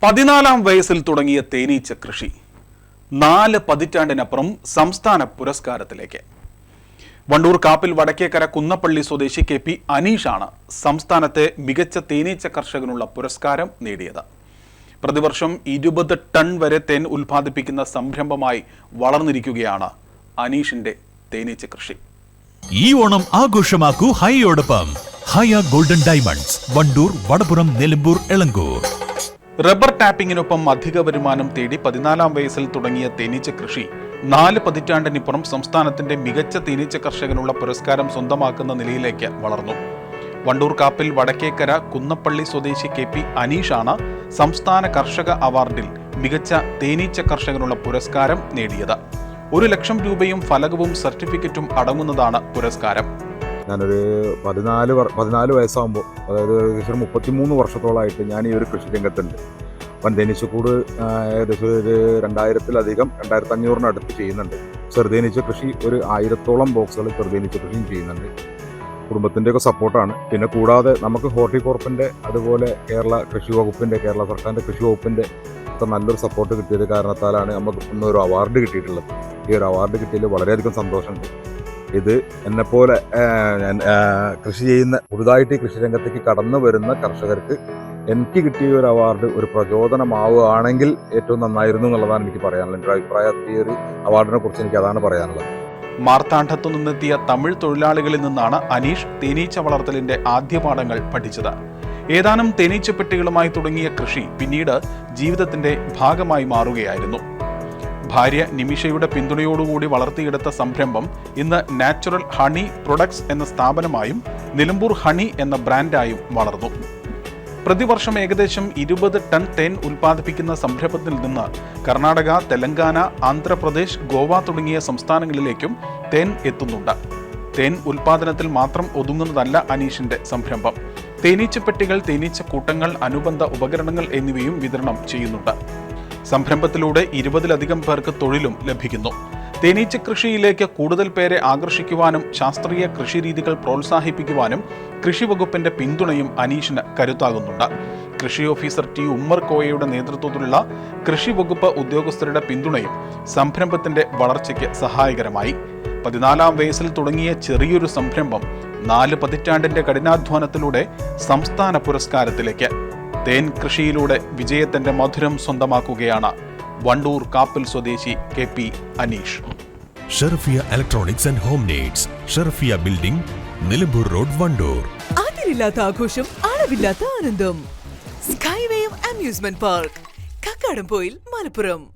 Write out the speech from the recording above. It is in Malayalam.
14-ാം വയസ്സിൽ തുടങ്ങിയ തേനീച്ച കൃഷി 4 പതിറ്റാണ്ടിനപ്പുറം സംസ്ഥാന പുരസ്കാരത്തിലേക്ക്. വണ്ടൂർ കാപ്പിൽ വടക്കേക്കര കുന്നപ്പള്ളി സ്വദേശി KP അനീഷാണ് സംസ്ഥാനത്തെ മികച്ച തേനീച്ച കർഷകനുള്ള പുരസ്കാരം നേടിയത്. പ്രതിവർഷം 20 ടൺ വരെ തേൻ ഉൽപ്പാദിപ്പിക്കുന്ന സംരംഭമായി വളർന്നിരിക്കുകയാണ് അനീഷിന്റെ തേനീച്ച കൃഷി. ഈ ഓണം ആഘോഷമാക്കൂ ഹൈയോടൊപ്പം. Haya golden diamonds, Wandoor, Vadapuram, Nilambur, Elankur. Rubber ടാപ്പിങ്ങിനൊപ്പം അധിക വരുമാനം തേടി 14-ാം വയസ്സിൽ തുടങ്ങിയ തേനീച്ച കൃഷി 4 പതിറ്റാണ്ടിനിപ്പുറം സംസ്ഥാനത്തിന്റെ മികച്ച തേനീച്ച കർഷകനുള്ള പുരസ്കാരം സ്വന്തമാക്കുന്ന നിലയിലേക്ക് വളർന്നു. വണ്ടൂർ കാപ്പിൽ വടക്കേക്കര കുന്നപ്പള്ളി സ്വദേശി KP അനീഷാണ് സംസ്ഥാന കർഷക അവാർഡിൽ മികച്ച തേനീച്ച കർഷകനുള്ള പുരസ്കാരം നേടിയത്. 1 ലക്ഷം രൂപയും ഫലകവും സർട്ടിഫിക്കറ്റും അടങ്ങുന്നതാണ് പുരസ്കാരം. ഞാനൊരു 14 വയസ്സാകുമ്പോൾ, അതായത് ഏകദേശം 33 വർഷത്തോളമായിട്ട് ഞാൻ ഈ ഒരു കൃഷി രംഗത്തുണ്ട്. തേനീച്ചക്കൂട് ഏകദേശം ഒരു 2500-2500 ചെയ്യുന്നുണ്ട്. ചെറുതേനീച്ച കൃഷി ഒരു 1000-ഓളം ബോക്സുകൾ ചെറുതേനീച്ച കൃഷിയും ചെയ്യുന്നുണ്ട്. കുടുംബത്തിൻ്റെയൊക്കെ സപ്പോർട്ടാണ്. പിന്നെ കൂടാതെ നമുക്ക് ഹോർട്ടികോർപ്പിൻ്റെ, അതുപോലെ കേരള കൃഷി വകുപ്പിൻ്റെ, കേരള സർക്കാരിൻ്റെ കൃഷി വകുപ്പിൻ്റെ ഒക്കെ നല്ലൊരു സപ്പോർട്ട് കിട്ടിയത് കാരണത്താലാണ് നമുക്ക് ഇന്നൊരു അവാർഡ് കിട്ടിയിട്ടുള്ളത്. ഈ ഒരു അവാർഡ് കിട്ടിയതിൽ വളരെയധികം സന്തോഷമുണ്ട്. ഇത് എന്നെപ്പോലെ കൃഷി ചെയ്യുന്ന, പുതുതായിട്ട് ഈ കൃഷി രംഗത്തേക്ക് കടന്നു വരുന്ന കർഷകർക്ക് എനിക്ക് കിട്ടിയ ഒരു അവാർഡ് ഒരു പ്രചോദനമാവുകയാണെങ്കിൽ ഏറ്റവും നന്നായിരുന്നു എന്നുള്ളതാണ് എനിക്ക് പറയാനുള്ളത്. എൻ്റെ അഭിപ്രായത്തിൽ ഈ ഒരു അവാർഡിനെ കുറിച്ച് എനിക്ക് അതാണ് പറയാനുള്ളത്. മാർത്താണ്ഡത്തു നിന്നെത്തിയ തമിഴ് തൊഴിലാളികളിൽ നിന്നാണ് അനീഷ് തേനീച്ച വളർത്തലിന്റെ ആദ്യ പാഠങ്ങൾ പഠിച്ചത്. ഏതാനും തേനീച്ചപ്പെട്ടികളുമായി തുടങ്ങിയ കൃഷി പിന്നീട് ജീവിതത്തിന്റെ ഭാഗമായി മാറുകയായിരുന്നു. ഭാര്യ നിമിഷയുടെ പിന്തുണയോടുകൂടി വളർത്തിയെടുത്ത സംരംഭം ഇന്ന് നാച്ചുറൽ ഹണി പ്രൊഡക്ട്സ് എന്ന സ്ഥാപനമായും നിലമ്പൂർ ഹണി എന്ന ബ്രാൻഡായും വളർന്നു. പ്രതിവർഷം ഏകദേശം 20 ടൺ തേൻ ഉൽപ്പാദിപ്പിക്കുന്ന സംരംഭത്തിൽ നിന്ന് കർണാടക, തെലങ്കാന, ആന്ധ്രാപ്രദേശ്, ഗോവ തുടങ്ങിയ സംസ്ഥാനങ്ങളിലേക്കും തേൻ എത്തുന്നുണ്ട്. തേൻ ഉൽപ്പാദനത്തിൽ മാത്രം ഒതുങ്ങുന്നതല്ല അനീഷിന്റെ സംരംഭം. തേനീച്ചപ്പെട്ടികൾ, തേനീച്ചക്കൂട്ടങ്ങൾ, അനുബന്ധ ഉപകരണങ്ങൾ എന്നിവയും വിതരണം ചെയ്യുന്നുണ്ട്. സംരംഭത്തിലൂടെ 20-ലധികം പേർക്ക് തൊഴിലും ലഭിക്കുന്നു. തേനീച്ച കൃഷിയിലേക്ക് കൂടുതൽ പേരെ ആകർഷിക്കുവാനും ശാസ്ത്രീയ കൃഷിരീതികൾ പ്രോത്സാഹിപ്പിക്കുവാനും കൃഷി വകുപ്പിന്റെ പിന്തുണയും അനീഷിന് കരുത്താകുന്നുണ്ട്. കൃഷി ഓഫീസർ T. ഉമ്മർ കോയയുടെ നേതൃത്വത്തിലുള്ള കൃഷി വകുപ്പ് ഉദ്യോഗസ്ഥരുടെ പിന്തുണയും സംരംഭത്തിന്റെ വളർച്ചയ്ക്ക് സഹായകരമായി. 14-ാം വയസ്സിൽ തുടങ്ങിയ ചെറിയൊരു സംരംഭം 4 പതിറ്റാണ്ടിന്റെ കഠിനാധ്വാനത്തിലൂടെ സംസ്ഥാന പുരസ്കാരത്തിലേക്ക്. തേൻ കൃഷിയിലൂടെ വിജയത്തിന്റെ മധുരം സ്വന്തമാക്കുകയാണ് വണ്ടൂർ കാപ്പിൽ സ്വദേശി KP Aneesh. Sherfiya electronics and home needs, Sherfiya building, Nilambur road, Wandoor. അതിരില്ലാത്ത ആഘോഷം, അളവില്ലാത്ത ആനന്ദം. Skywave amusement park, Kakkadampoyil, Malappuram.